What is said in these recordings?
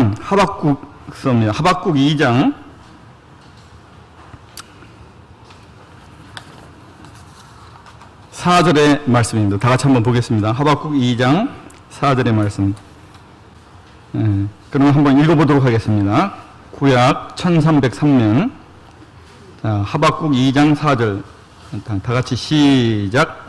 말씀은 하박국서입니다. 하박국 2장 4절의 말씀입니다. 다 같이 한번 보겠습니다. 하박국 2장 4절의 말씀. 그럼 한번 읽어보도록 하겠습니다. 구약 1303년 하박국 2장 4절 다 같이 시작.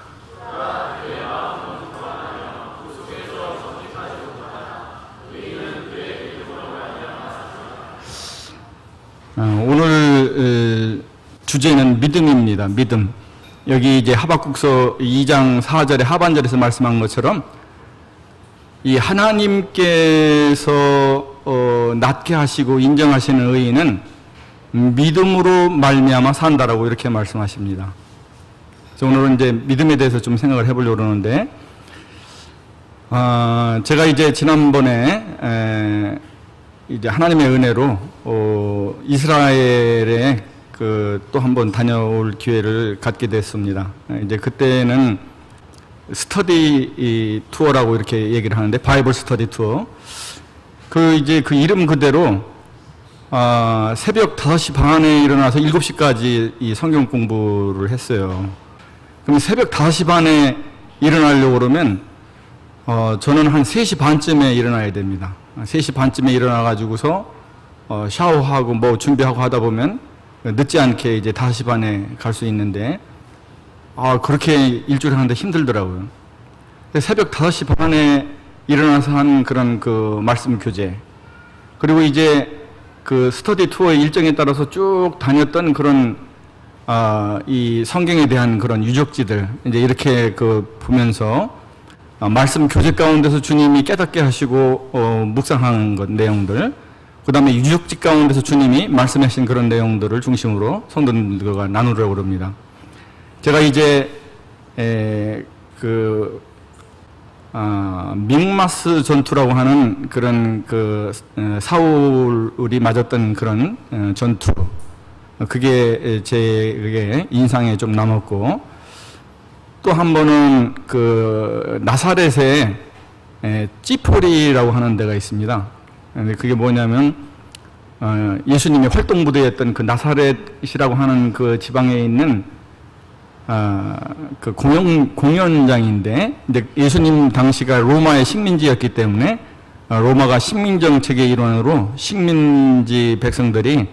오늘 주제는 믿음입니다. 믿음. 여기 이제 하박국서 2장 4절의 하반절에서 말씀한 것처럼 이 하나님께서 낫게 하시고 인정하시는 의인은 믿음으로 말미암아 산다라고 이렇게 말씀하십니다. 그래서 오늘은 이제 믿음에 대해서 좀 생각을 해보려고 그러는데, 제가 이제 지난번에 이제 하나님의 은혜로 이스라엘에 또 한번 다녀올 기회를 갖게 됐습니다. 이제 그때는 스터디 투어라고 이렇게 얘기를 하는데, 바이블 스터디 투어. 이제 그 이름 그대로 새벽 5시 반에 일어나서 7시까지 이 성경 공부를 했어요. 그럼 새벽 5시 반에 일어나려고 그러면 저는 한 3시 반쯤에 일어나야 됩니다. 3시 반쯤에 일어나가지고서 샤워하고 뭐 준비하고 하다 보면 늦지 않게 이제 5시 반에 갈 수 있는데, 그렇게 일주일 하는데 힘들더라고요. 새벽 5시 반에 일어나서 한 그런 그 말씀 교재, 그리고 이제 그 스터디 투어의 일정에 따라서 쭉 다녔던 그런 이 성경에 대한 그런 유적지들 이제 이렇게 보면서 말씀 교재 가운데서 주님이 깨닫게 하시고 묵상하는 것 내용들, 그 다음에 유적지 가운데서 주님이 말씀하신 그런 내용들을 중심으로 성도님들과 나누려고 합니다. 제가 이제 믹마스 전투라고 하는 그런 사울이 맞았던 그런 전투, 그게 제 인상에 좀 남았고, 또 한 번은 나사렛에 찌포리라고 하는 데가 있습니다. 그게 뭐냐면 예수님의 활동부대였던 그 나사렛이라고 하는 그 지방에 있는 공연장인데, 근데 예수님 당시가 로마의 식민지였기 때문에 로마가 식민정책의 일환으로 식민지 백성들이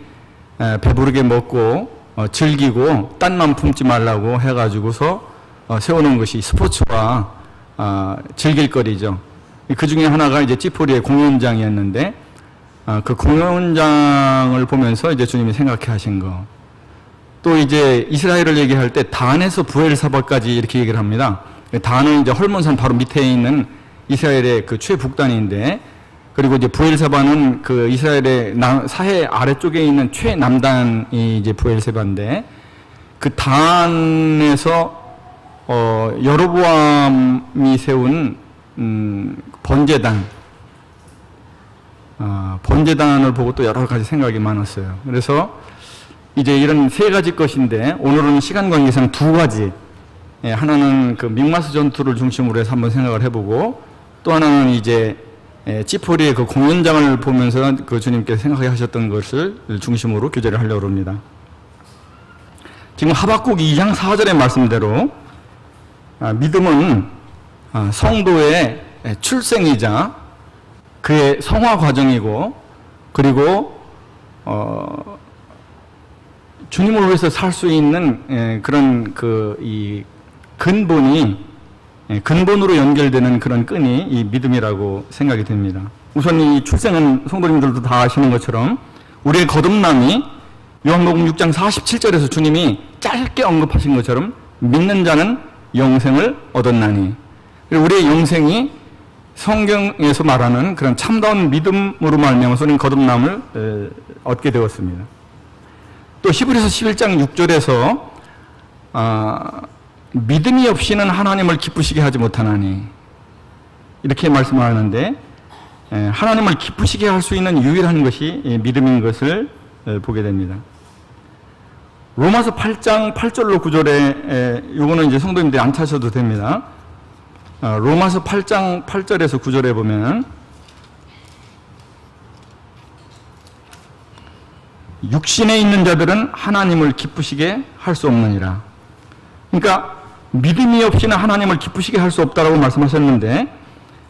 배부르게 먹고 즐기고 딴만 품지 말라고 해가지고서 세워놓은 것이 스포츠와 즐길거리죠. 그 중에 하나가 이제 찌포리의 공연장이었는데, 그 공연장을 보면서 이제 주님이 생각해 하신 거. 또 이제 이스라엘을 얘기할 때 단에서 부엘사바까지 이렇게 얘기를 합니다. 단은 이제 헐몬산 바로 밑에 있는 이스라엘의 그 최북단인데, 그리고 이제 부엘사바는 그 이스라엘의 사해 아래쪽에 있는 최남단이 이제 부엘사바인데, 그 단에서 여로보암이 세운 번제단, 번제단을 보고 또 여러 가지 생각이 많았어요. 그래서 이제 이런 3가지 것인데, 오늘은 시간 관계상 2가지, 하나는 그 믹마스 전투를 중심으로 해서 한번 생각을 해보고, 또 하나는 이제 찌포리의 그 공연장을 보면서 그 주님께서 생각해 하셨던 것을 중심으로 교제를 하려고 합니다. 지금 하박국 2장 4절의 말씀대로 믿음은 성도의 출생이자 그의 성화 과정이고, 그리고 주님을 위해서 살 수 있는 그런 이 근본으로 연결되는 그런 끈이 이 믿음이라고 생각이 됩니다. 우선 이 출생은 성도님들도 다 아시는 것처럼 우리의 거듭남이 요한복음 6장 47절에서 주님이 짧게 언급하신 것처럼 믿는 자는 영생을 얻었나니, 그리고 우리의 영생이 성경에서 말하는 그런 참다운 믿음으로 말미암아서 우리는 거듭남을 얻게 되었습니다. 또 히브리서 11장 6절에서 믿음이 없이는 하나님을 기쁘시게 하지 못하나니, 이렇게 말씀하는데, 하나님을 기쁘시게 할 수 있는 유일한 것이 믿음인 것을 보게 됩니다. 로마서 8장 8절로 9절에, 요거는 이제 성도님들이 안 찾으셔도 됩니다. 로마서 8장 8절에서 9절에 보면 육신에 있는 자들은 하나님을 기쁘시게 할 수 없느니라. 그러니까 믿음이 없이는 하나님을 기쁘시게 할 수 없다라고 말씀하셨는데,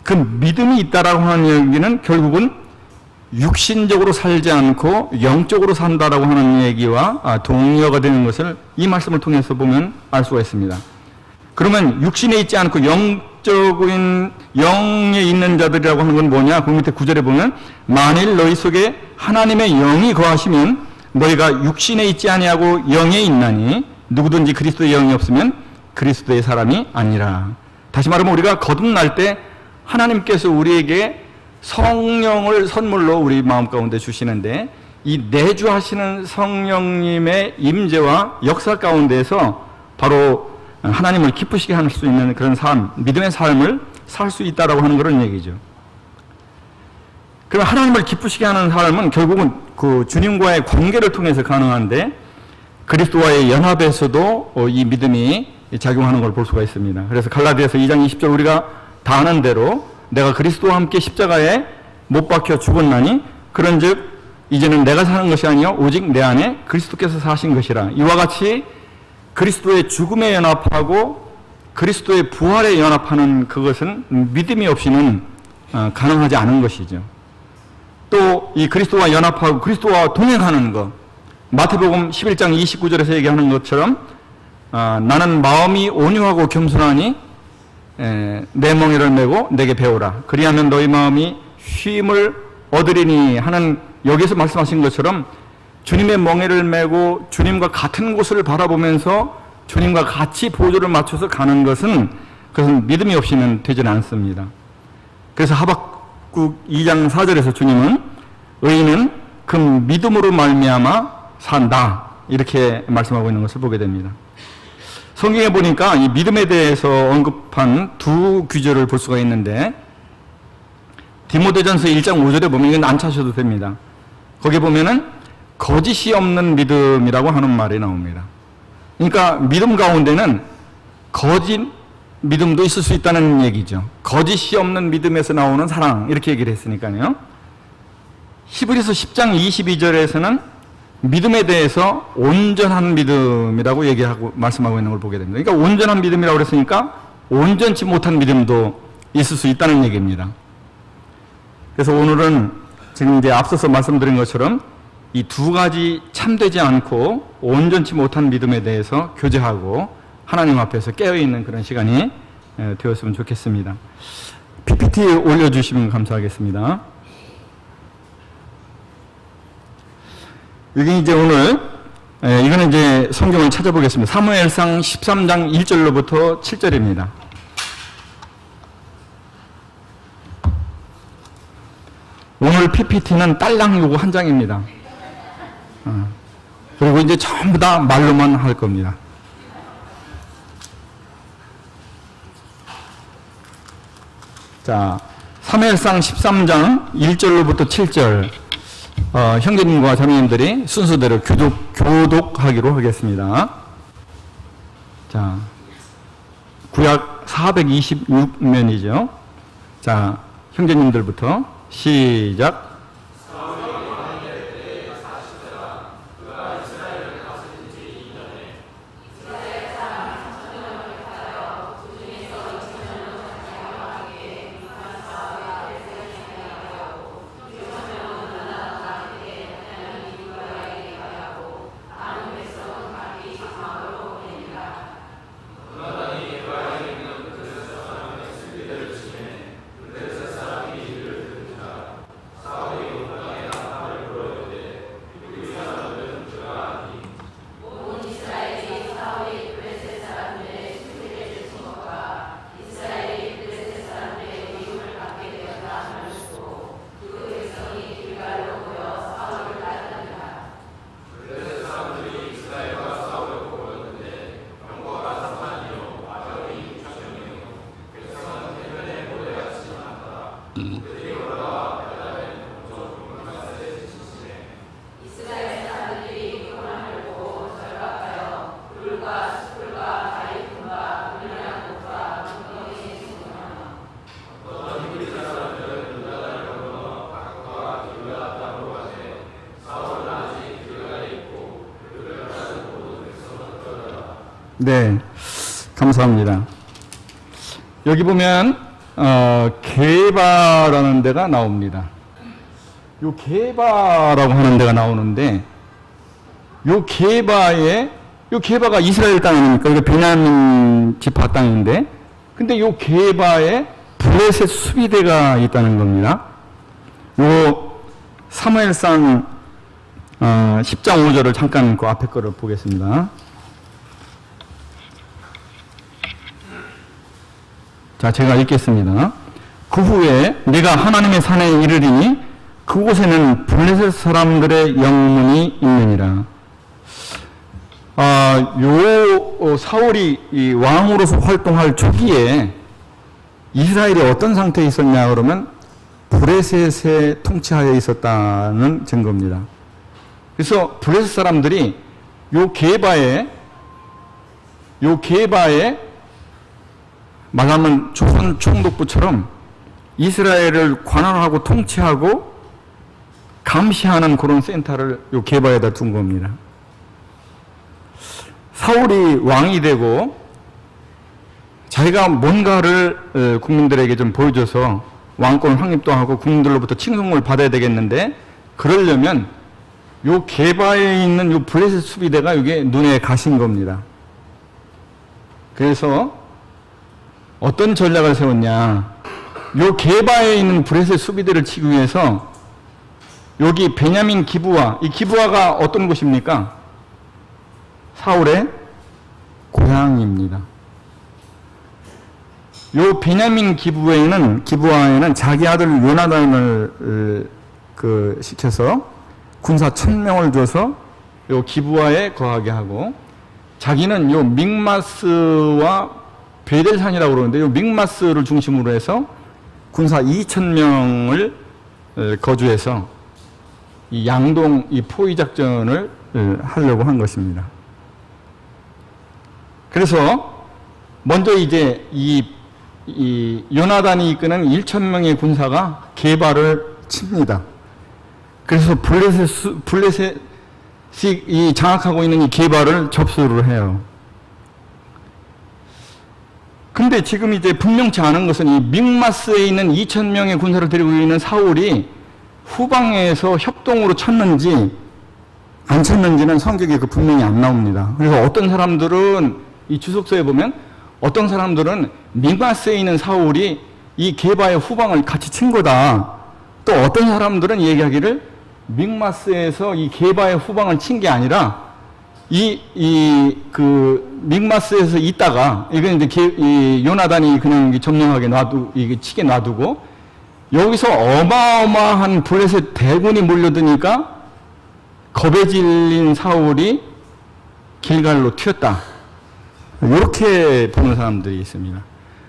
그 믿음이 있다라고 하는 얘기는 결국은 육신적으로 살지 않고 영적으로 산다라고 하는 얘기와 동의어가 되는 것을 이 말씀을 통해서 보면 알 수가 있습니다. 그러면 육신에 있지 않고 영적인 영에 있는 자들이라고 하는 건 뭐냐? 그 밑에 9절에 보면 만일 너희 속에 하나님의 영이 거하시면 너희가 육신에 있지 아니하고 영에 있나니 누구든지 그리스도의 영이 없으면 그리스도의 사람이 아니라. 다시 말하면 우리가 거듭날 때 하나님께서 우리에게 성령을 선물로 우리 마음 가운데 주시는데, 이 내주하시는 성령님의 임재와 역사 가운데서 바로 하나님을 기쁘시게 할 수 있는 그런 삶, 믿음의 삶을 살 수 있다라고 하는 그런 얘기죠. 그럼 하나님을 기쁘시게 하는 삶은 결국은 그 주님과의 관계를 통해서 가능한데, 그리스도와의 연합에서도 이 믿음이 작용하는 걸 볼 수가 있습니다. 그래서 갈라디아서 2장 20절 우리가 다 아는 대로 내가 그리스도와 함께 십자가에 못 박혀 죽었나니 그런즉 이제는 내가 사는 것이 아니요 오직 내 안에 그리스도께서 사신 것이라. 이와 같이 그리스도의 죽음에 연합하고 그리스도의 부활에 연합하는 그것은 믿음이 없이는 가능하지 않은 것이죠. 또 이 그리스도와 연합하고 그리스도와 동행하는 것, 마태복음 11장 29절에서 얘기하는 것처럼 나는 마음이 온유하고 겸손하니 내 멍에를 메고 내게 배우라. 그리하면 너희 마음이 쉼을 얻으리니 하는, 여기서 말씀하신 것처럼 주님의 멍에를 메고 주님과 같은 곳을 바라보면서 주님과 같이 보조를 맞춰서 가는 것은, 그것은 믿음이 없이는 되지는 않습니다. 그래서 하박국 2장 4절에서 주님은 의인은 그 믿음으로 말미암아 산다, 이렇게 말씀하고 있는 것을 보게 됩니다. 성경에 보니까 이 믿음에 대해서 언급한 두 구절을 볼 수가 있는데, 디모데전서 1장 5절에 보면, 이건 안 찾으셔도 됩니다. 거기에 보면은 거짓이 없는 믿음이라고 하는 말이 나옵니다. 그러니까 믿음 가운데는 거짓 믿음도 있을 수 있다는 얘기죠. 거짓이 없는 믿음에서 나오는 사랑, 이렇게 얘기를 했으니까요. 히브리서 10장 22절에서는 믿음에 대해서 온전한 믿음이라고 얘기하고 말씀하고 있는 걸 보게 됩니다. 그러니까 온전한 믿음이라고 그랬으니까 온전치 못한 믿음도 있을 수 있다는 얘기입니다. 그래서 오늘은 지금 이제 앞서서 말씀드린 것처럼 이 두 가지 참되지 않고 온전치 못한 믿음에 대해서 교제하고 하나님 앞에서 깨어있는 그런 시간이 되었으면 좋겠습니다. PPT 올려주시면 감사하겠습니다. 여기 이제 오늘, 이거는 이제 성경을 찾아보겠습니다. 사무엘상 13장 1절로부터 7절입니다. 오늘 PPT는 딸랑 요거 한 장입니다. 그리고 이제 전부 다 말로만 할 겁니다. 자, 사무엘상 13장 1절로부터 7절. 형제님과 자매님들이 순서대로 교독하기로 하겠습니다. 자, 구약 426면이죠. 자, 형제님들부터 시작. 네, 감사합니다. 여기 보면 게바라는 데가 나옵니다. 요 게바라고 하는 데가 나오는데 요 게바가 이스라엘 땅 아닙니까? 이거 베냐민 지파 땅인데, 근데 요 게바에 블레셋 수비대가 있다는 겁니다. 요 사무엘상 10장 5절을 잠깐 그 앞에 거를 보겠습니다. 자, 제가 읽겠습니다. 그 후에 내가 하나님의 산에 이르리니 그곳에는 블레셋 사람들의 영문이 있느니라. 사울이 이 왕으로서 활동할 초기에 이스라엘이 어떤 상태에 있었냐 그러면 블레셋의 통치하에 있었다는 증거입니다. 그래서 블레셋 사람들이 요 게바에 말하면 조선 총독부처럼 이스라엘을 관할하고 통치하고 감시하는 그런 센터를 요 게바에다 둔 겁니다. 사울이 왕이 되고 자기가 뭔가를 국민들에게 좀 보여줘서 왕권 확립도 하고 국민들로부터 칭송을 받아야 되겠는데, 그러려면 요 게바에 있는 요 블레셋 수비대가 이게 눈에 가신 겁니다. 그래서 어떤 전략을 세웠냐, 요 게바에 있는 블레셋 수비대를 치기 위해서 여기 베냐민 기브아, 이 기브아가 어떤 곳입니까? 사울의 고향입니다. 요 베냐민 기브아에는 자기 아들 요나단을 시켜서 군사 1000명을 줘서 요 기브아에 거하게 하고, 자기는 요 믹마스와 베델산이라고 그러는데 요 믹마스를 중심으로 해서 군사 2000명을 거주해서 이 양동 이 포위 작전을 하려고 한 것입니다. 그래서 먼저 이제 이 요나단이 이끄는 1000명의 군사가 게바를 칩니다. 그래서 블레셋이 이 장악하고 있는 이 게바를 접수를 해요. 근데 지금 이제 분명치 않은 것은 이 믹마스에 있는 2000명의 군사를 데리고 있는 사울이 후방에서 협동으로 쳤는지 안 쳤는지는 성경에 분명히 안 나옵니다. 그래서 어떤 사람들은 이 주석서에 보면 어떤 사람들은 믹마스에 있는 사울이 이 게바의 후방을 같이 친 거다. 또 어떤 사람들은 얘기하기를 믹마스에서 이 게바의 후방을 친 게 아니라 믹마스에서 있다가 이건 이제 이 요나단이 그냥 점령하게 치게 놔두고 여기서 어마어마한 블레셋 대군이 몰려드니까 겁에 질린 사울이 길갈로 튀었다. 이렇게 보는 사람들이 있습니다.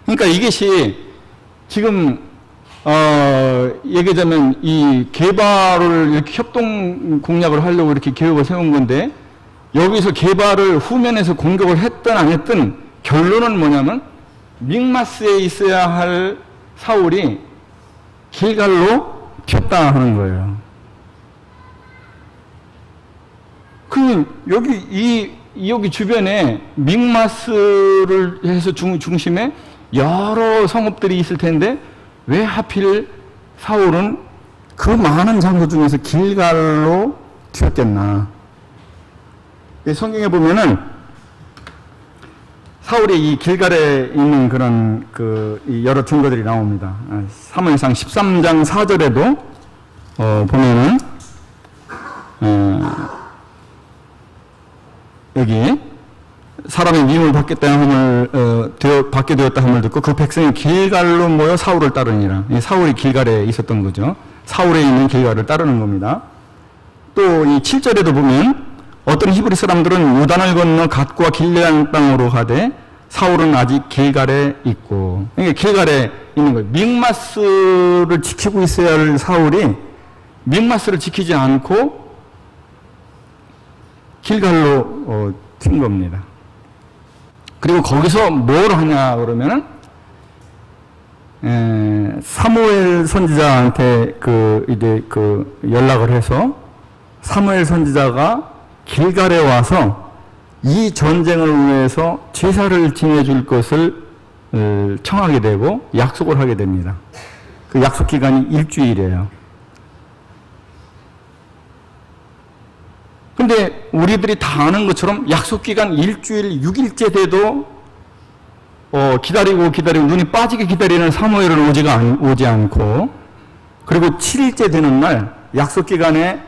그러니까 이것이 지금 얘기하자면 이 게바를 이렇게 협동 공략을 하려고 이렇게 계획을 세운 건데, 여기서 게바를 후면에서 공격을 했든 안 했든 결론은 뭐냐면 믹마스에 있어야 할 사울이 길갈로 튀었다 하는 거예요. 여기 주변에 믹마스를 해서 중심에 여러 성읍들이 있을 텐데 왜 하필 사울은 그 많은 장소 중에서 길갈로 튀었겠나. 성경에 보면은 사울이 이 길갈에 있는 그런 여러 증거들이 나옵니다. 사무엘상 13장 4절에도 보면은 여기 사람의 미움을 받게 되었다 함을 듣고 그 백성이 길갈로 모여 사울을 따르니라. 사울이 길갈에 있었던 거죠. 사울에 있는 길갈을 따르는 겁니다. 또 이 7절에도 보면 어떤 히브리 사람들은 요단을 건너 갓과 길레안 땅으로 가되 사울은 아직 길갈에 있고, 그러니까 길갈에 있는 거예요. 믹마스를 지키고 있어야 할 사울이 믹마스를 지키지 않고 길갈로 튄 겁니다. 그리고 거기서 뭘 하냐 그러면은 사무엘 선지자한테 연락을 해서 사무엘 선지자가 길갈에 와서 이 전쟁을 위해서 제사를 지내줄 것을 청하게 되고 약속을 하게 됩니다. 그 약속 기간이 일주일이에요. 근데 우리들이 다 아는 것처럼 약속 기간 일주일 6일째 돼도 기다리고 눈이 빠지게 기다리는 사무엘은 오지 않고, 그리고 7일째 되는 날 약속 기간에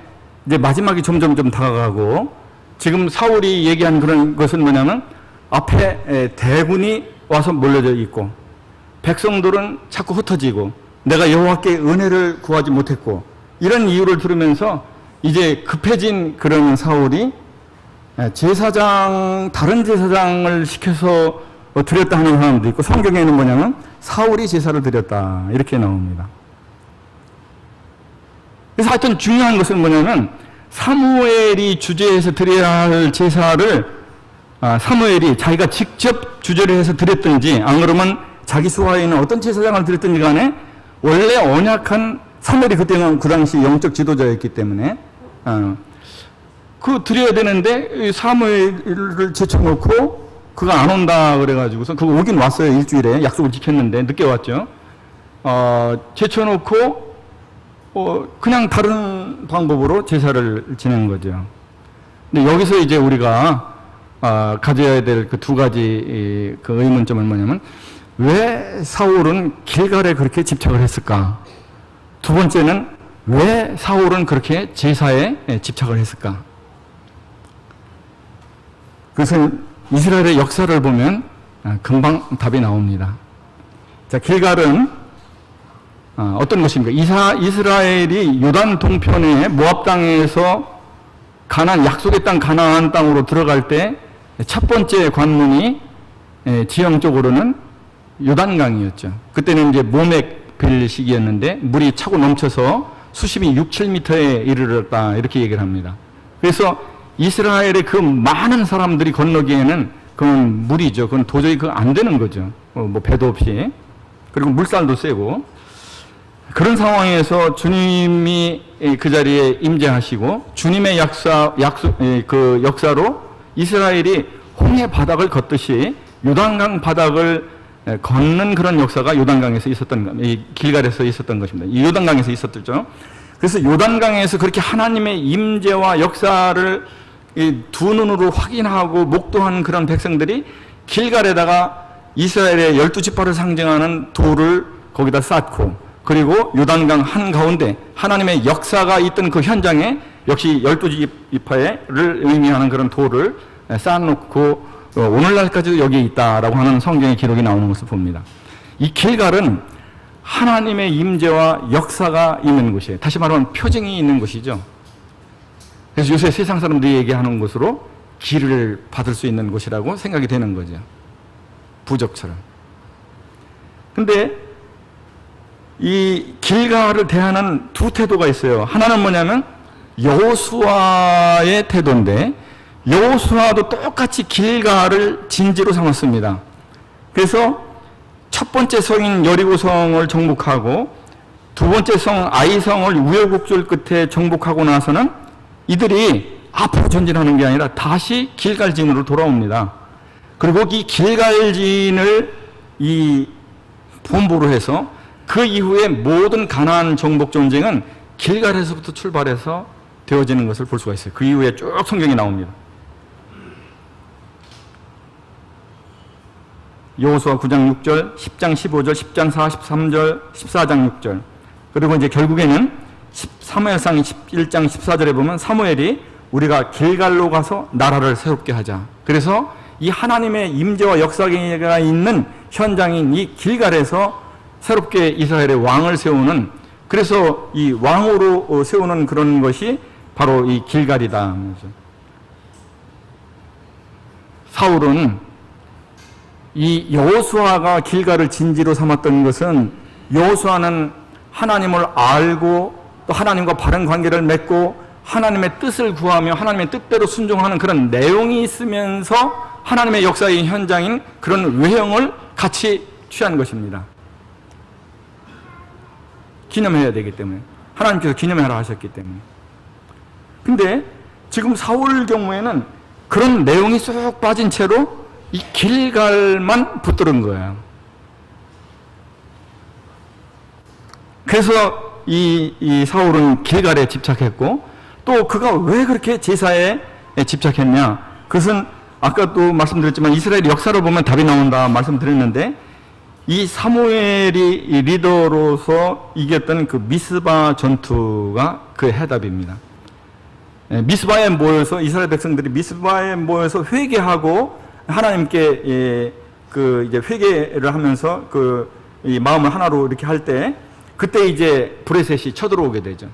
이제 마지막이 점점 다가가고, 지금 사울이 얘기한 그런 것은 뭐냐면 앞에 대군이 와서 몰려져 있고 백성들은 자꾸 흩어지고 내가 여호와께 은혜를 구하지 못했고, 이런 이유를 들으면서 이제 급해진 그런 사울이 다른 제사장을 시켜서 드렸다 하는 사람도 있고, 성경에는 뭐냐면 사울이 제사를 드렸다 이렇게 나옵니다. 그래서 하여튼 중요한 것은 뭐냐면 사무엘이 주재해서 드려야 할 제사를 사무엘이 자기가 직접 주재를 해서 드렸든지 안 그러면 자기 수하에 있는 어떤 제사장을 드렸든지 간에 원래 언약한 사무엘이 그때는 그 당시 영적 지도자였기 때문에 드려야 되는데 사무엘을 제쳐놓고 그가 안 온다 그래가지고서 그거 오긴 왔어요. 일주일에 약속을 지켰는데 늦게 왔죠. 제쳐놓고 그냥 다른 방법으로 제사를 지내는 거죠. 근데 여기서 이제 우리가 가져야 될 그 두 가지 그 의문점은 뭐냐면 왜 사울은 길갈에 그렇게 집착을 했을까? 두 번째는 왜 사울은 그렇게 제사에 집착을 했을까? 그래서 이스라엘의 역사를 보면 금방 답이 나옵니다. 자, 길갈은 어떤 것입니까? 이스라엘이 요단 동편의 모압 땅에서 약속의 땅 가나안 땅으로 들어갈 때 첫 번째 관문이 지형적으로는 요단강이었죠. 그때는 이제 모맥빌 시기였는데 물이 차고 넘쳐서 수심이 6, 7m에 이르렀다 이렇게 얘기를 합니다. 그래서 이스라엘의 그 많은 사람들이 건너기에는 그건 물이죠. 그건 도저히 안 되는 거죠. 뭐 배도 없이. 그리고 물살도 세고. 그런 상황에서 주님이 그 자리에 임재하시고 주님의 역사로 이스라엘이 홍해 바닥을 걷듯이 요단강 바닥을 걷는 그런 역사가 요단강에서 길갈에서 있었던 것입니다. 이 요단강에서 있었죠. 그래서 요단강에서 그렇게 하나님의 임재와 역사를 두 눈으로 확인하고 목도한 그런 백성들이 길갈에다가 이스라엘의 12지파를 상징하는 돌을 거기다 쌓고, 그리고 요단강 한가운데 하나님의 역사가 있던 그 현장에 역시 12지파를 의미하는 그런 돌을 쌓아놓고 오늘날까지도 여기에 있다라고 하는 성경의 기록이 나오는 것을 봅니다. 이 길갈은 하나님의 임재와 역사가 있는 곳이에요. 다시 말하면 표징이 있는 곳이죠. 그래서 요새 세상 사람들이 얘기하는 곳으로 기를 받을 수 있는 곳이라고 생각이 되는 거죠. 부적처럼. 근데 이 길갈을 대하는 두 태도가 있어요. 하나는 뭐냐면 여호수아의 태도인데, 여호수아도 똑같이 길갈을 진지로 삼았습니다. 그래서 첫 번째 성인 여리고성을 정복하고 두 번째 성 아이성을 우여곡절 끝에 정복하고 나서는 이들이 앞으로 전진하는 게 아니라 다시 길갈진으로 돌아옵니다. 그리고 이 길갈진을 이 본부로 해서 그 이후에 모든 가나안 정복 전쟁은 길갈에서부터 출발해서 되어지는 것을 볼 수가 있어요. 그 이후에 쭉 성경이 나옵니다. 여호수아 9장 6절, 10장 15절, 10장 43절, 14장 6절. 그리고 이제 결국에는 사무엘상 11장 14절에 보면 사무엘이 우리가 길갈로 가서 나라를 새롭게 하자. 그래서 이 하나님의 임재와 역사가 있는 현장인 이 길갈에서 새롭게 이스라엘의 왕을 세우는, 그래서 이 왕으로 세우는 그런 것이 바로 이 길갈이다. 사울은 이 여호수아가 길갈을 진지로 삼았던 것은, 여호수아는 하나님을 알고 또 하나님과 바른 관계를 맺고 하나님의 뜻을 구하며 하나님의 뜻대로 순종하는 그런 내용이 있으면서 하나님의 역사의 현장인 그런 외형을 같이 취한 것입니다. 기념해야 되기 때문에, 하나님께서 기념하라 하셨기 때문에. 근데 지금 사울 경우에는 그런 내용이 쏙 빠진 채로 이 길갈만 붙들은 거예요. 그래서 이 사울은 길갈에 집착했고, 또 그가 왜 그렇게 제사에 집착했냐? 그것은 아까도 말씀드렸지만 이스라엘 역사를 보면 답이 나온다 말씀드렸는데, 이 사무엘이 리더로서 이겼던 그 미스바 전투가 그 해답입니다. 미스바에 모여서 이스라엘 백성들이 미스바에 모여서 회개하고 하나님께 그 이제 회개를 하면서 그 이 마음을 하나로 이렇게 할 때, 그때 이제 브레셋이 쳐들어오게 되죠.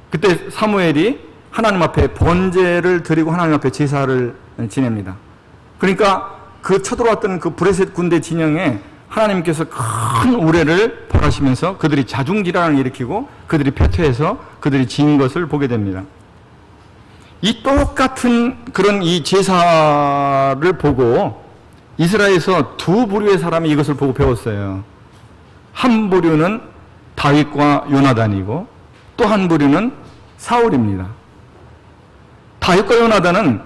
그때 사무엘이 하나님 앞에 번제를 드리고 하나님 앞에 제사를 지냅니다. 그러니까 그 쳐들어왔던 그 브레셋 군대 진영에 하나님께서 큰 우레를 벌하시면서 그들이 자중질환을 일으키고 그들이 패퇴해서 그들이 진 것을 보게 됩니다. 이 똑같은 그런 이 제사를 보고 이스라엘에서 두 부류의 사람이 이것을 보고 배웠어요. 한 부류는 다윗과 요나단이고 또 한 부류는 사울입니다. 다윗과 요나단은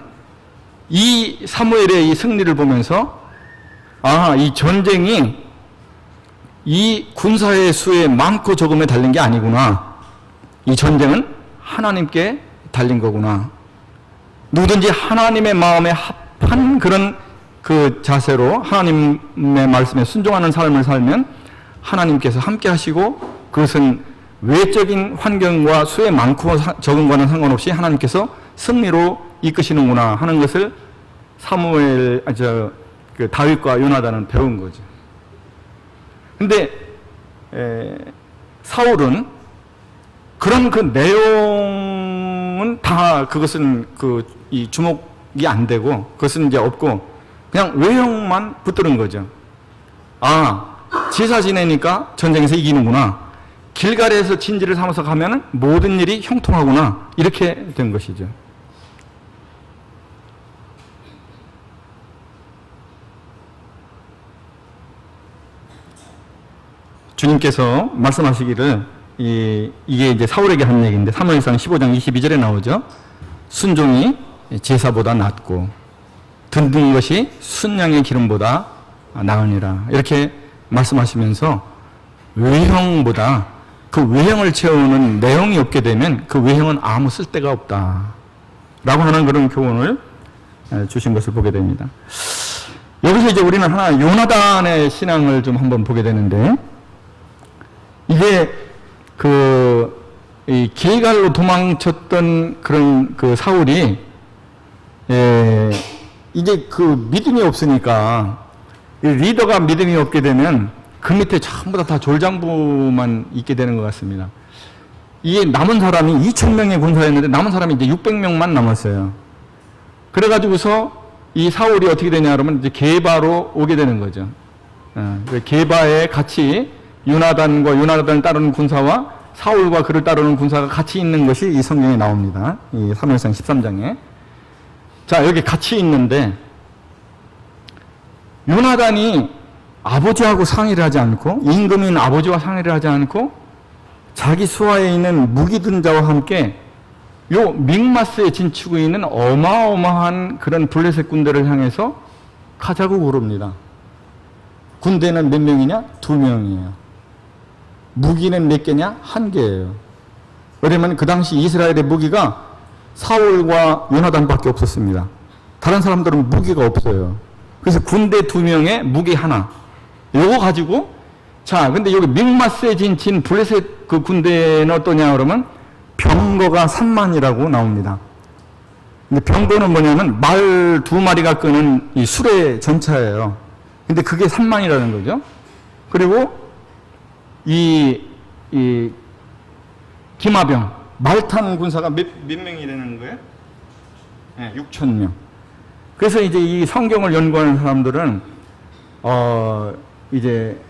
이 사무엘의 이 승리를 보면서, 이 전쟁이 이 군사의 수의 많고 적음에 달린 게 아니구나. 이 전쟁은 하나님께 달린 거구나. 누구든지 하나님의 마음에 합한 그런 그 자세로 하나님의 말씀에 순종하는 삶을 살면 하나님께서 함께 하시고, 그것은 외적인 환경과 수의 많고 적음과는 상관없이 하나님께서 승리로 이끄시는구나 하는 것을 그 다윗과 요나단은 배운 거죠. 근데 사울은 그런 그 내용은 다 그것은 이 주목이 안 되고 그것은 이제 없고 그냥 외형만 붙드는 거죠. 제사 지내니까 전쟁에서 이기는구나. 길갈에서 진지를 삼아서 가면 모든 일이 형통하구나. 이렇게 된 것이죠. 주님께서 말씀하시기를 이게 이제 사울에게 한 얘기인데 사무엘상 15장 22절에 나오죠. 순종이 제사보다 낫고 듣는 것이 순양의 기름보다 나으니라. 이렇게 말씀하시면서 외형보다 그 외형을 채우는 내용이 없게 되면 그 외형은 아무 쓸데가 없다 라고 하는 그런 교훈을 주신 것을 보게 됩니다. 여기서 이제 우리는 하나 요나단의 신앙을 좀 한번 보게 되는데, 이게 이 길갈로 도망쳤던 그런 그 사울이 이제 그 믿음이 없으니까 리더가 믿음이 없게 되면 그 밑에 전부 다 졸장부만 있게 되는 것 같습니다. 이게 남은 사람이 2,000명의 군사였는데 남은 사람이 이제 600명만 남았어요. 그래가지고서 이 사울이 어떻게 되냐 그러면 이제 게바로 오게 되는 거죠. 게바에 같이 요나단과 요나단을 따르는 군사와 사울과 그를 따르는 군사가 같이 있는 것이 이 성경에 나옵니다. 이 사무엘상 13장에. 자, 여기 같이 있는데 요나단이 아버지하고 상의를 하지 않고 임금인 아버지와 상의를 하지 않고 자기 수하에 있는 무기 든 자와 함께 요 믹마스에 진치고 있는 어마어마한 그런 블레셋 군대를 향해서 가자고 부릅니다. 군대는 몇 명이냐? 2명이에요. 무기는 몇 개냐? 1개예요. 왜냐면 그 당시 이스라엘의 무기가 사울과 요나단밖에 없었습니다. 다른 사람들은 무기가 없어요. 그래서 군대 2명에 무기 하나. 요거 가지고, 자, 근데 여기 믹마스에 진친 블레셋 그 군대는 어떠냐 그러면 병거가 3만이라고 나옵니다. 근데 병거는 뭐냐면 말 2마리가 끄는 이 수레 전차예요. 근데 그게 3만이라는 거죠. 그리고 이 기마병, 말탄 군사가 몇 명이 되는 거예요? 네, 6,000명. 그래서 이제 이 성경을 연구하는 사람들은, 이제,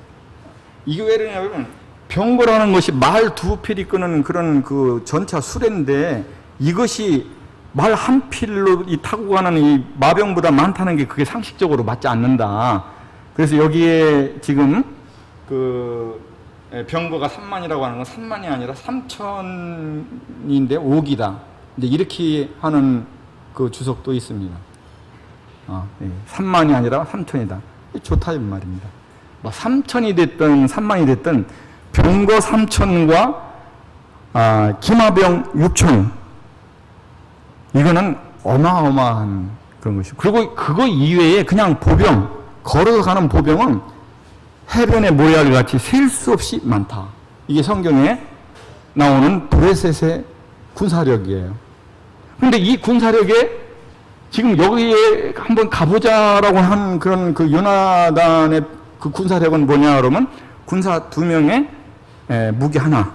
이게 왜 그러냐면, 병거라는 것이 말 2필이 끄는 그런 그 전차 수레인데, 이것이 말 한 필로 타고 가는 이 마병보다 많다는 게 그게 상식적으로 맞지 않는다. 그래서 여기에 지금 그 병거가 3만이라고 하는 건 3만이 아니라 3천인데 5기다. 이제 이렇게 하는 그 주석도 있습니다. 3만이 아니라 3천이다. 좋다 이 말입니다. 뭐 3천이 됐든 3만이 됐든 병거 3천과 기마병 6천, 이거는 어마어마한 그런 것이고, 그리고 그거 이외에 그냥 보병, 걸어서 가는 보병은 해변의 모래알같이 셀 수 없이 많다. 이게 성경에 나오는 브레셋의 군사력이에요. 그런데 이 군사력에 지금 여기에 한번 가보자라고 한 그런 그 요나단의 그 군사력은 뭐냐 그러면 군사 2명에 무기 하나,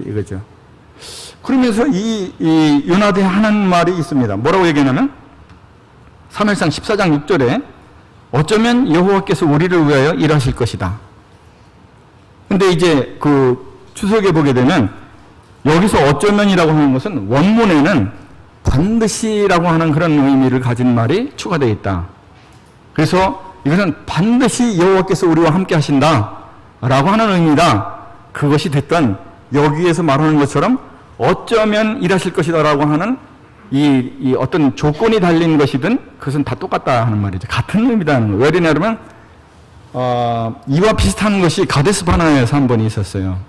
이거죠. 그러면서 이 요나단에 하는 말이 있습니다. 뭐라고 얘기하냐면 사무엘상 14장 6절에 어쩌면 여호와께서 우리를 위하여 일하실 것이다. 근데 이제 그 추석에 보게 되면 여기서 어쩌면이라고 하는 것은 원문에는 반드시라고 하는 그런 의미를 가진 말이 추가되어 있다. 그래서 이것은 반드시 여호와께서 우리와 함께 하신다 라고 하는 의미다. 그것이 됐던 여기에서 말하는 것처럼 어쩌면 일하실 것이다 라고 하는 이 어떤 조건이 달린 것이든 그것은 다 똑같다 하는 말이죠. 같은 의미다 하는 거예요. 왜냐하면 이와 비슷한 것이 가데스 바네아에서 한 번 있었어요.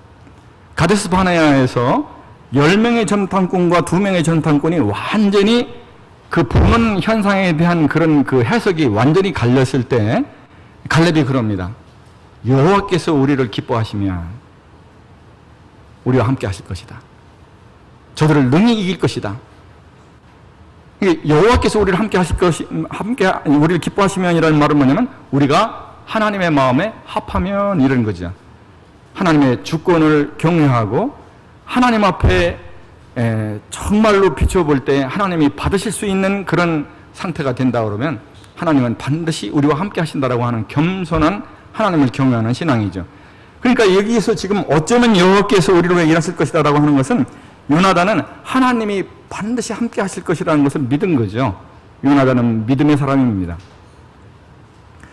가데스 바네아에서 10명의 전탄꾼과 2명의 전탄꾼이 완전히 그 보는 현상에 대한 그런 그 해석이 완전히 갈렸을 때 갈렙이 그럽니다. 여호와께서 우리를 기뻐하시면 우리와 함께 하실 것이다. 저들을 능히 이길 것이다. 여호와께서 우리를 함께 하실 우리를 기뻐하시면이라는 말은 뭐냐면 우리가 하나님의 마음에 합하면 이런 거죠. 하나님의 주권을 경외하고 하나님 앞에 정말로 비춰볼 때 하나님이 받으실 수 있는 그런 상태가 된다 그러면 하나님은 반드시 우리와 함께 하신다라고 하는 겸손한 하나님을 경외하는 신앙이죠. 그러니까 여기에서 지금 어쩌면 여호와께서 우리를 위해 일하실 것이다라고 하는 것은 요나단은 하나님이 반드시 함께 하실 것이라는 것을 믿은 거죠. 요나단은 믿음의 사람입니다.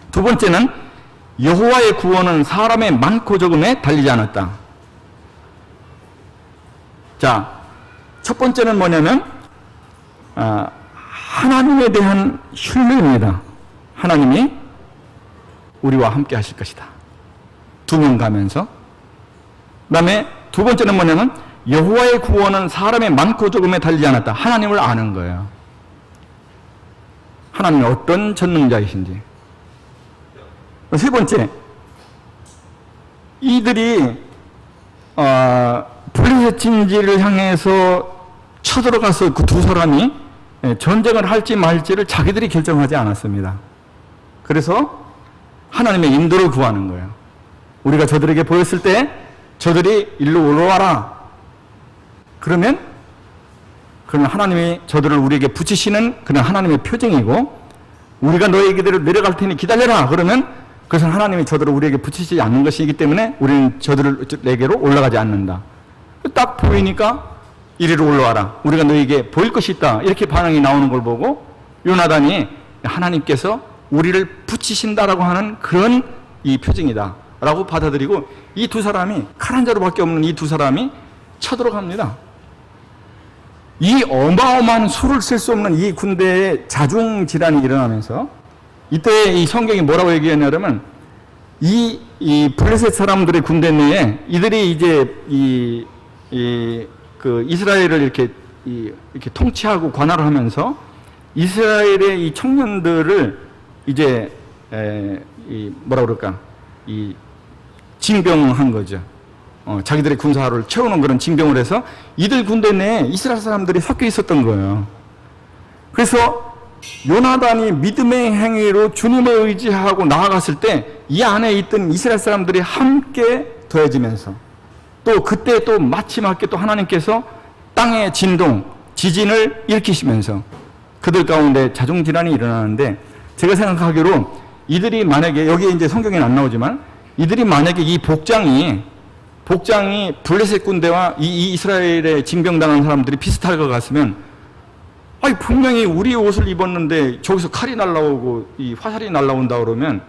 두 번째는 여호와의 구원은 사람의 많고 적음에 달리지 않았다. 자, 첫 번째는 뭐냐면 하나님에 대한 신뢰입니다. 하나님이 우리와 함께 하실 것이다. 2명 가면서. 그 다음에 두 번째는 뭐냐면 여호와의 구원은 사람의 많고 적음에 달리지 않았다. 하나님을 아는 거예요. 하나님이 어떤 전능자이신지. 세 번째, 이들이 블레셋 진지를 향해서 쳐들어가서 그 두 사람이 전쟁을 할지 말지를 자기들이 결정하지 않았습니다. 그래서 하나님의 인도를 구하는 거예요. 우리가 저들에게 보였을 때 저들이 일로 올라와라. 그러면 그는 하나님이 저들을 우리에게 붙이시는 그런 하나님의 표징이고, 우리가 너희에게로 내려갈 테니 기다려라. 그러면 그것은 하나님이 저들을 우리에게 붙이지 않는 것이기 때문에 우리는 저들에게로 올라가지 않는다. 딱 보이니까 이리로 올라와라. 우리가 너희에게 보일 것이 있다. 이렇게 반응이 나오는 걸 보고 요나단이 하나님께서 우리를 붙이신다라고 하는 그런 이 표징이다 라고 받아들이고, 이 두 사람이 칼 한 자루밖에 없는 이 두 사람이 쳐들어갑니다. 이 어마어마한 수를 쓸 수 없는 이 군대에 자중질환이 일어나면서 이때 이 성경이 뭐라고 얘기했냐면 이 블레셋 사람들의 군대 내에 이들이 이제 그 이스라엘을 이렇게 통치하고 관할을 하면서 이스라엘의 이 청년들을 이제 뭐라 그럴까, 징병한 거죠. 자기들의 군사를 채우는 그런 징병을 해서 이들 군대 내에 이스라엘 사람들이 섞여 있었던 거예요. 그래서 요나단이 믿음의 행위로 주님을 의지하고 나아갔을 때 이 안에 있던 이스라엘 사람들이 함께 더해지면서 또 그때 또 마침맞게 또 하나님께서 땅의 진동, 지진을 일으키시면서 그들 가운데 자중질환이 일어나는데, 제가 생각하기로 이들이 만약에 여기에 이제 성경에는 안 나오지만 이들이 만약에 이 복장이 블레셋 군대와 이 이스라엘의 징병당한 사람들이 비슷할 것 같으면, 아니 분명히 우리 옷을 입었는데 저기서 칼이 날라오고 이 화살이 날라온다 그러면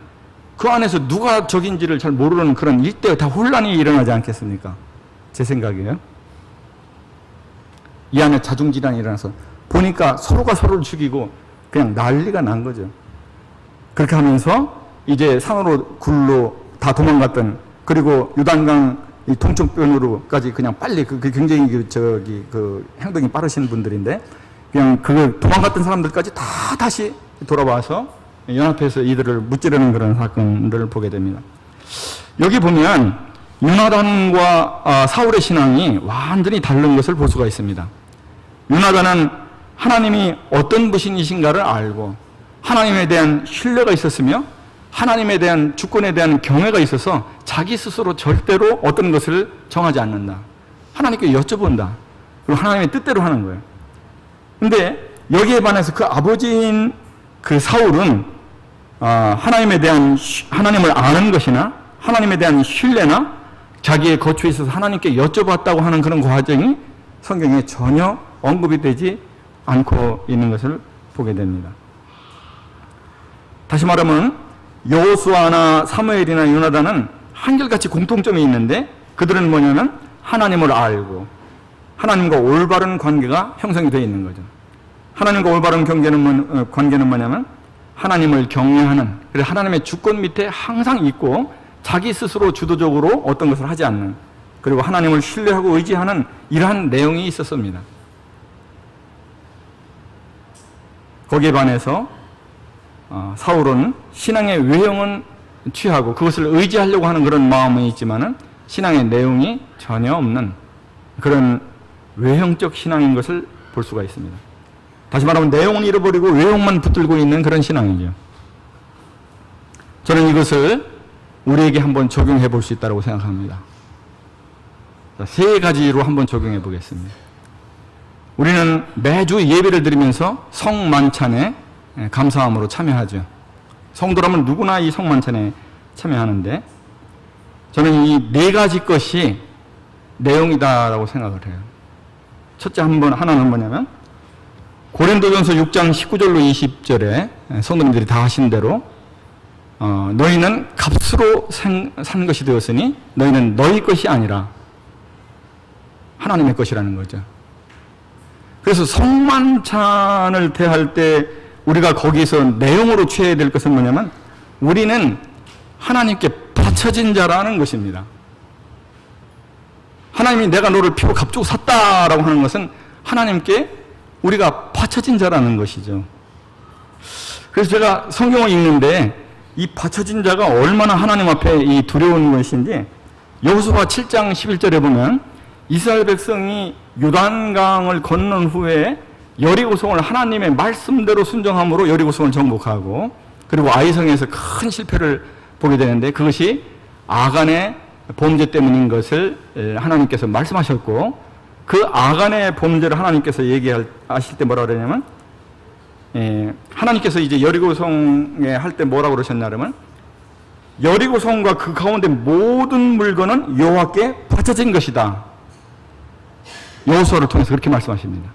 그 안에서 누가 적인지를 잘 모르는 그런 일대 다 혼란이 일어나지 않겠습니까? 제 생각이에요. 이 안에 자중질환이 일어나서 보니까 서로가 서로를 죽이고 그냥 난리가 난 거죠. 그렇게 하면서 이제 산으로 굴로 다 도망갔던, 그리고 요단강 이 동쪽변으로까지 그냥 빨리 굉장히 그 행동이 빠르신 분들인데, 그냥 그 도망갔던 사람들까지 다 다시 돌아와서 연합해서 이들을 무찌르는 그런 사건들을 보게 됩니다. 여기 보면 요나단과 사울의 신앙이 완전히 다른 것을 볼 수가 있습니다. 요나단은 하나님이 어떤 분이신가를 알고 하나님에 대한 신뢰가 있었으며 하나님에 대한 주권에 대한 경외가 있어서 자기 스스로 절대로 어떤 것을 정하지 않는다. 하나님께 여쭤본다. 그리고 하나님의 뜻대로 하는 거예요. 근데 여기에 반해서 그 아버지인 그 사울은 하나님에 대한 하나님을 아는 것이나 하나님에 대한 신뢰나 자기의 거처에 있어서 하나님께 여쭤봤다고 하는 그런 과정이 성경에 전혀 언급이 되지 않고 있는 것을 보게 됩니다. 다시 말하면 여호수아나 사무엘이나 요나단은 한결같이 공통점이 있는데, 그들은 뭐냐면 하나님을 알고 하나님과 올바른 관계가 형성이 되어 있는 거죠. 하나님과 올바른 관계는 뭐냐면 하나님을 경외하는, 그래서 하나님의 주권 밑에 항상 있고 자기 스스로 주도적으로 어떤 것을 하지 않는, 그리고 하나님을 신뢰하고 의지하는 이러한 내용이 있었습니다. 거기에 반해서 사울은 신앙의 외형은 취하고 그것을 의지하려고 하는 그런 마음은 있지만은 신앙의 내용이 전혀 없는 그런 외형적 신앙인 것을 볼 수가 있습니다. 다시 말하면 내용은 잃어버리고 외형만 붙들고 있는 그런 신앙이죠. 저는 이것을 우리에게 한번 적용해 볼 수 있다고 생각합니다. 세 가지로 한번 적용해 보겠습니다. 우리는 매주 예배를 드리면서 성만찬에 감사함으로 참여하죠. 성도라면 누구나 이 성만찬에 참여하는데, 저는 이 네 가지 것이 내용이다라고 생각을 해요. 첫째 하나는 뭐냐면 고린도전서 6장 19절로 20절에 성도님들이 다 하신 대로 너희는 값으로 산 것이 되었으니 너희는 너희 것이 아니라 하나님의 것이라는 거죠. 그래서 성만찬을 대할 때 우리가 거기서 내용으로 취해야 될 것은 뭐냐면 우리는 하나님께 바쳐진 자라는 것입니다. 하나님이 내가 너를 피로 값주고 샀다라고 하는 것은 하나님께 우리가 바쳐진 자라는 것이죠. 그래서 제가 성경을 읽는데 이 바쳐진 자가 얼마나 하나님 앞에 이 두려운 것인지, 여호수아 7장 11절에 보면 이스라엘 백성이 요단강을 건넌 후에 여리고성을 하나님의 말씀대로 순종함으로 여리고성을 정복하고, 그리고 아이성에서 큰 실패를 보게 되는데 그것이 아간의 범죄 때문인 것을 하나님께서 말씀하셨고, 그 아간의 범죄를 하나님께서 얘기하실 때 뭐라고 그러냐면 하나님께서 이제 여리고성에 할 때 뭐라고 그러셨냐면 여리고성과 그 가운데 모든 물건은 여호와께 바쳐진 것이다. 여호수아를 통해서 그렇게 말씀하십니다.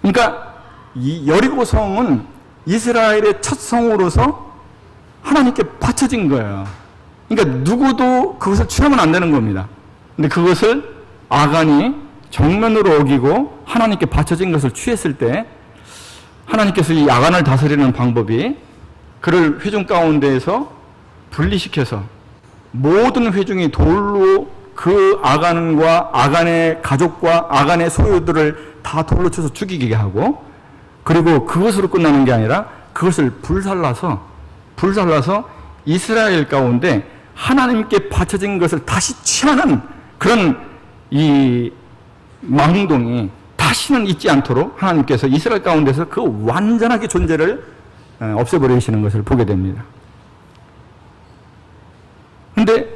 그러니까 이 여리고성은 이스라엘의 첫 성으로서 하나님께 바쳐진 거예요. 그러니까 누구도 그것을 취하면 안 되는 겁니다. 근데 그것을 아간이 정면으로 어기고 하나님께 바쳐진 것을 취했을 때 하나님께서 이 아간을 다스리는 방법이 그를 회중 가운데에서 분리시켜서 모든 회중이 돌로 그 아간과 아간의 가족과 아간의 소유들을 다 돌로 쳐서 죽이게 하고, 그리고 그것으로 끝나는 게 아니라 그것을 불살라서 이스라엘 가운데 하나님께 바쳐진 것을 다시 취하는 그런 이 망동이 다시는 있지 않도록 하나님께서 이스라엘 가운데서 그 완전하게 존재를 없애버리시는 것을 보게 됩니다. 그런데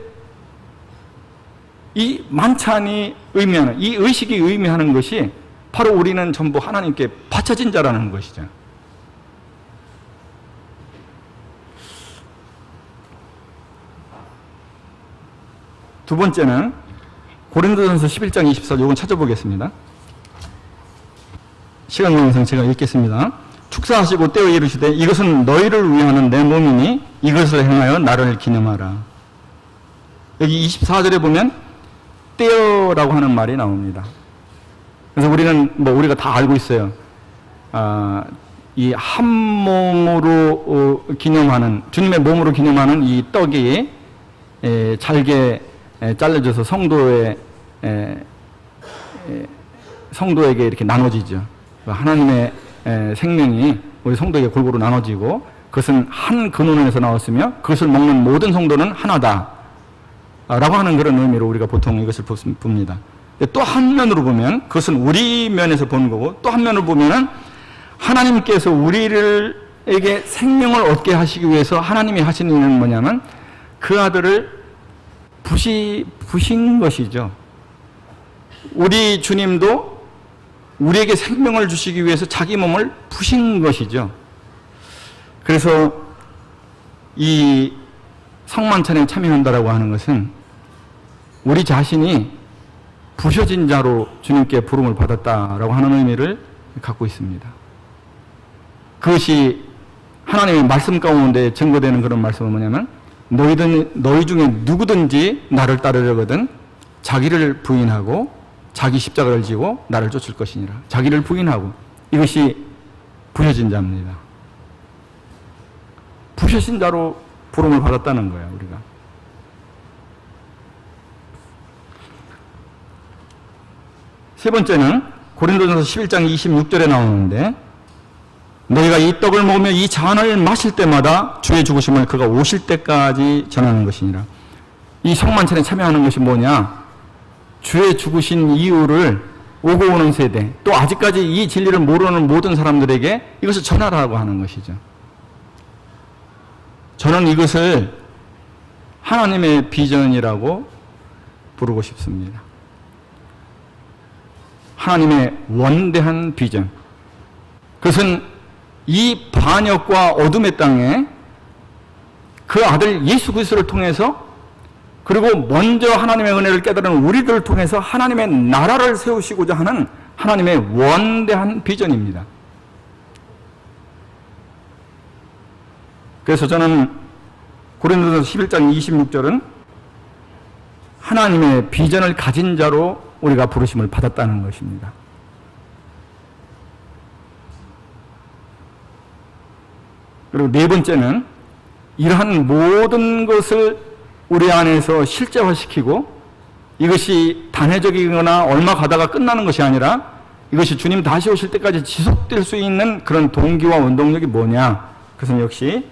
이 만찬이 의미하는, 이 의식이 의미하는 것이 바로 우리는 전부 하나님께 바쳐진 자라는 것이죠. 두 번째는 고린도전서 11장 24절, 이건 찾아보겠습니다. 시간 관계상 제가 읽겠습니다. 축사하시고 떼어 이르시되 이것은 너희를 위하는 내 몸이니 이것을 행하여 나를 기념하라. 여기 24절에 보면 떼어라고 하는 말이 나옵니다. 그래서 우리는 우리가 다 알고 있어요. 이 한 몸으로 기념하는, 주님의 몸으로 기념하는 이 떡이 잘게 잘라져서 성도에게 이렇게 나눠지죠. 하나님의 생명이 우리 성도에게 골고루 나눠지고, 그것은 한 근원에서 나왔으며 그것을 먹는 모든 성도는 하나다 라고 하는 그런 의미로 우리가 보통 이것을 봅니다. 또 한 면으로 보면 그것은 우리 면에서 보는 거고, 또 한 면으로 보면은 하나님께서 우리에게 생명을 얻게 하시기 위해서 하나님이 하시는 일은 뭐냐면 그 아들을 부신 것이죠. 우리 주님도 우리에게 생명을 주시기 위해서 자기 몸을 부신 것이죠. 그래서 이 성만찬에 참여한다라고 하는 것은 우리 자신이 부셔진 자로 주님께 부름을 받았다라고 하는 의미를 갖고 있습니다. 그것이 하나님의 말씀 가운데 증거되는 그런 말씀은 뭐냐면 너희 중에 누구든지 나를 따르려거든 자기를 부인하고 자기 십자가를 지고 나를 쫓을 것이니라. 자기를 부인하고, 이것이 부셔진 자입니다. 부셔진 자로 부름을 받았다는 거예요, 우리가. 세 번째는 고린도전서 11장 26절에 나오는데, 너희가 이 떡을 먹으며 이 잔을 마실 때마다 주의 죽으심을 그가 오실 때까지 전하는 것이니라. 이 성만찬에 참여하는 것이 뭐냐? 주의 죽으신 이유를 오고 오는 세대, 또 아직까지 이 진리를 모르는 모든 사람들에게 이것을 전하라고 하는 것이죠. 저는 이것을 하나님의 비전이라고 부르고 싶습니다. 하나님의 원대한 비전. 그것은 이 반역과 어둠의 땅에 그 아들 예수 그리스도를 통해서, 그리고 먼저 하나님의 은혜를 깨달은 우리들을 통해서 하나님의 나라를 세우시고자 하는 하나님의 원대한 비전입니다. 그래서 저는 고린도전서 11장 26절은 하나님의 비전을 가진 자로 우리가 부르심을 받았다는 것입니다. 그리고 네 번째는 이러한 모든 것을 우리 안에서 실제화시키고, 이것이 단회적이거나 얼마 가다가 끝나는 것이 아니라 이것이 주님 다시 오실 때까지 지속될 수 있는 그런 동기와 원동력이 뭐냐? 그것은 역시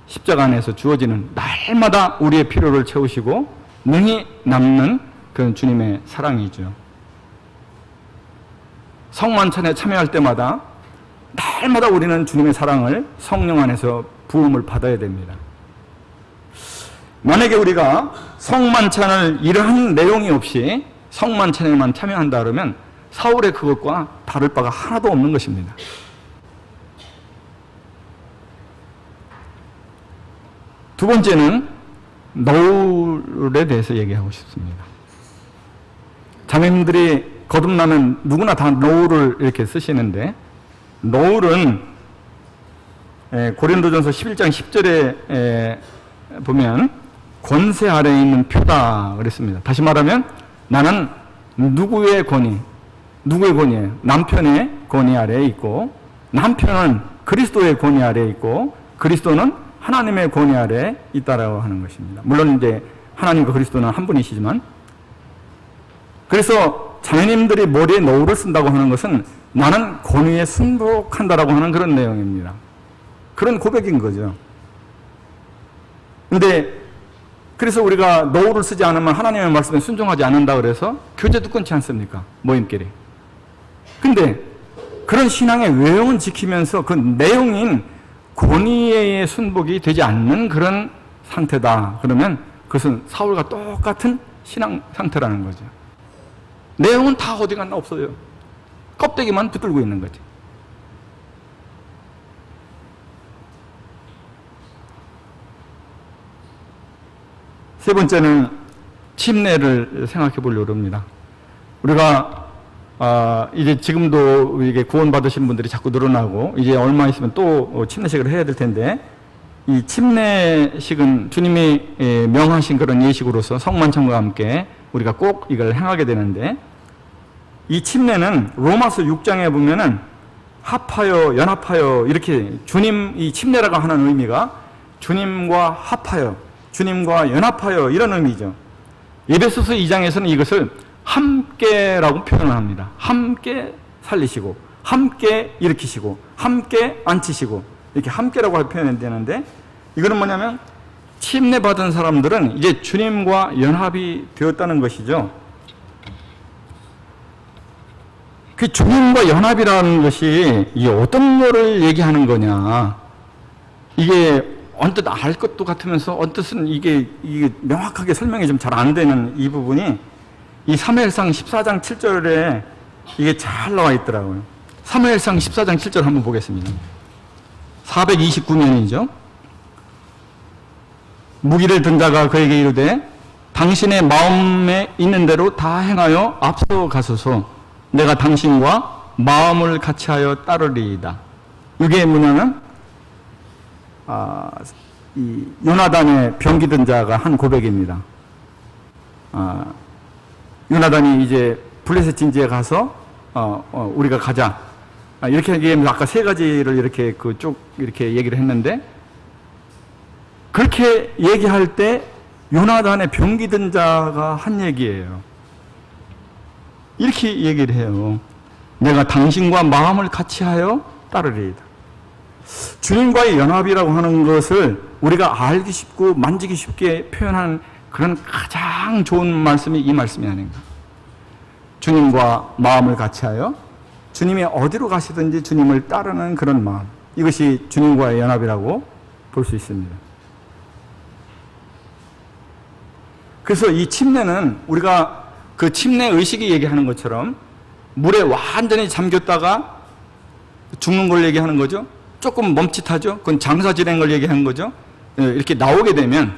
십자가 안에서 주어지는 날마다 우리의 필요를 채우시고 능히 남는 그런 주님의 사랑이죠. 성만찬에 참여할 때마다 날마다 우리는 주님의 사랑을 성령 안에서 부음을 받아야 됩니다. 만약에 우리가 성만찬을 이러한 내용이 없이 성만찬에만 참여한다 그러면 사울의 그것과 다를 바가 하나도 없는 것입니다. 두 번째는 너울에 대해서 얘기하고 싶습니다. 자매님들이 거듭나면 누구나 다 너울을 이렇게 쓰시는데, 너울은 고린도전서 11장 10절에 보면 권세 아래에 있는 표다 그랬습니다. 다시 말하면 나는 누구의 권위예요? 남편의 권위 아래에 있고, 남편은 그리스도의 권위 아래에 있고, 그리스도는 하나님의 권위 아래에 있다라고 하는 것입니다. 물론 이제 하나님과 그리스도는 한 분이시지만, 그래서 자매님들이 머리에 너울을 쓴다고 하는 것은 나는 권위에 순복한다라고 하는 그런 내용입니다. 그런 고백인 거죠. 근데 그래서 우리가 너울을 쓰지 않으면 하나님의 말씀에 순종하지 않는다 그래서 교제도 끊지 않습니까? 모임끼리. 근데 그런 신앙의 외형은 지키면서 그 내용인 권위의 순복이 되지 않는 그런 상태다. 그러면 그것은 사울과 똑같은 신앙 상태라는 거죠. 내용은 다 어디 갔나 없어요. 껍데기만 붙들고 있는 거지. 세 번째는 침례를 생각해 보려고 합니다. 우리가 이제 지금도 이게 구원받으신 분들이 자꾸 늘어나고 이제 얼마 있으면 또 침례식을 해야 될 텐데, 이 침례식은 주님이 명하신 그런 예식으로서 성만찬과 함께 우리가 꼭 이걸 행하게 되는데, 이 침례는 로마서 6장에 보면은 합하여, 연합하여, 이렇게 주님, 이 침례라고 하는 의미가 주님과 합하여, 주님과 연합하여, 이런 의미죠. 에베소서 2장에서는 이것을 함께라고 표현을 합니다. 함께 살리시고, 함께 일으키시고, 함께 앉히시고, 이렇게 함께라고 표현이 되는데, 이거는 뭐냐면 침례받은 사람들은 이제 주님과 연합이 되었다는 것이죠. 그 주님과 연합이라는 것이 이게 어떤 거를 얘기하는 거냐. 이게 언뜻 알 것도 같으면서 언뜻은 이게 명확하게 설명이 좀 잘 안 되는 이 부분이 이 사무엘상 14장 7절에 이게 잘 나와 있더라고요. 사무엘상 14장 7절 한번 보겠습니다. 429년이죠. 무기를 든 자가 그에게 이르되 당신의 마음에 있는 대로 다 행하여 앞서 가소서. 내가 당신과 마음을 같이하여 따르리이다. 이게 뭐냐면 이 요나단의 병기든 자가 한 고백입니다. 요나단이 이제 블레셋 진지에 가서 우리가 가자. 이렇게 얘기하면서 아까 세 가지를 이렇게 쭉 이렇게 얘기를 했는데, 그렇게 얘기할 때 요나단의 병기든 자가 한 얘기예요. 이렇게 얘기를 해요. 내가 당신과 마음을 같이하여 따르리이다. 주님과의 연합이라고 하는 것을 우리가 알기 쉽고 만지기 쉽게 표현하는 그런 가장 좋은 말씀이 이 말씀이 아닌가. 주님과 마음을 같이하여 주님이 어디로 가시든지 주님을 따르는 그런 마음. 이것이 주님과의 연합이라고 볼 수 있습니다. 그래서 이 침례는 우리가 그 침례 의식이 얘기하는 것처럼 물에 완전히 잠겼다가 죽는 걸 얘기하는 거죠. 조금 멈칫하죠. 그건 장사 지낸 걸 얘기하는 거죠. 이렇게 나오게 되면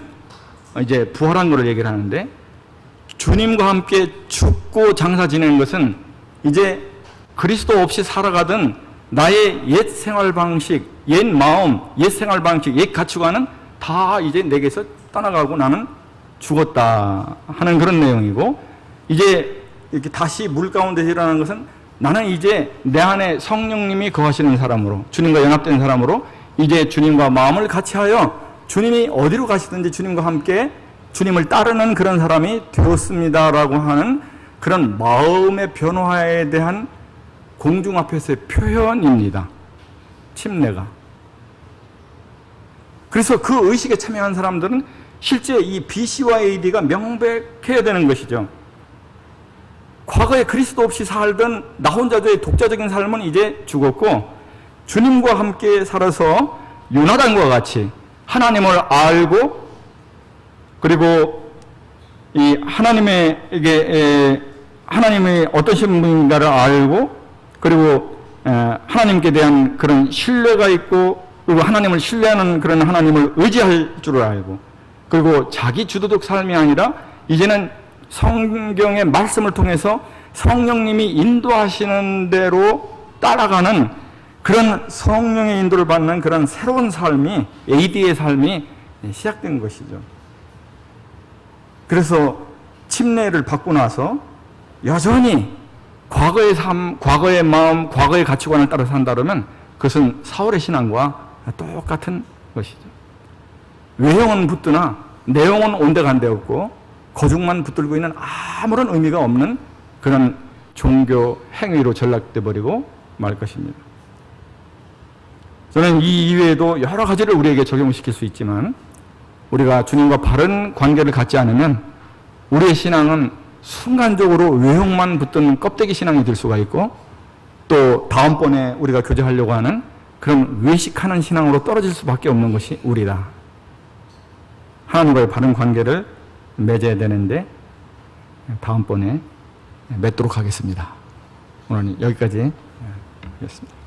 이제 부활한 걸 얘기를 하는데, 주님과 함께 죽고 장사 지내는 것은 이제 그리스도 없이 살아가던 나의 옛 생활 방식, 옛 마음, 옛 생활 방식, 옛 가치관은 다 이제 내게서 떠나가고 나는 죽었다 하는 그런 내용이고, 이제 이렇게 다시 물 가운데 일어나는 것은 나는 이제 내 안에 성령님이 거하시는 사람으로, 주님과 연합된 사람으로 이제 주님과 마음을 같이하여 주님이 어디로 가시든지 주님과 함께 주님을 따르는 그런 사람이 되었습니다라고 하는 그런 마음의 변화에 대한 공중 앞에서의 표현입니다. 침례가. 그래서 그 의식에 참여한 사람들은 실제 이 BC와 AD가 명백해야 되는 것이죠. 과거에 그리스도 없이 살던 나 혼자의 독자적인 삶은 이제 죽었고, 주님과 함께 살아서 요나단과 같이 하나님을 알고, 그리고 이 하나님의 어떠신 분인가를 알고, 그리고 하나님께 대한 그런 신뢰가 있고, 그리고 하나님을 신뢰하는 그런 하나님을 의지할 줄을 알고, 그리고 자기 주도적 삶이 아니라 이제는 성경의 말씀을 통해서 성령님이 인도하시는 대로 따라가는 그런 성령의 인도를 받는 그런 새로운 삶이, AD의 삶이 시작된 것이죠. 그래서 침례를 받고 나서 여전히 과거의 삶, 과거의 마음, 과거의 가치관을 따라 산다면 그것은 사울의 신앙과 똑같은 것이죠. 외형은 붙드나 내용은 온데간데 없고 거죽만 붙들고 있는 아무런 의미가 없는 그런 종교 행위로 전락돼 버리고 말 것입니다. 저는 이 이외에도 여러 가지를 우리에게 적용시킬 수 있지만, 우리가 주님과 바른 관계를 갖지 않으면 우리의 신앙은 순간적으로 외형만 붙든 껍데기 신앙이 될 수가 있고, 또 다음번에 우리가 교제하려고 하는 그런 외식하는 신앙으로 떨어질 수밖에 없는 것이 우리다. 하나님과의 바른 관계를 맺어야 되는데 다음번에 맺도록 하겠습니다. 오늘 여기까지 하겠습니다.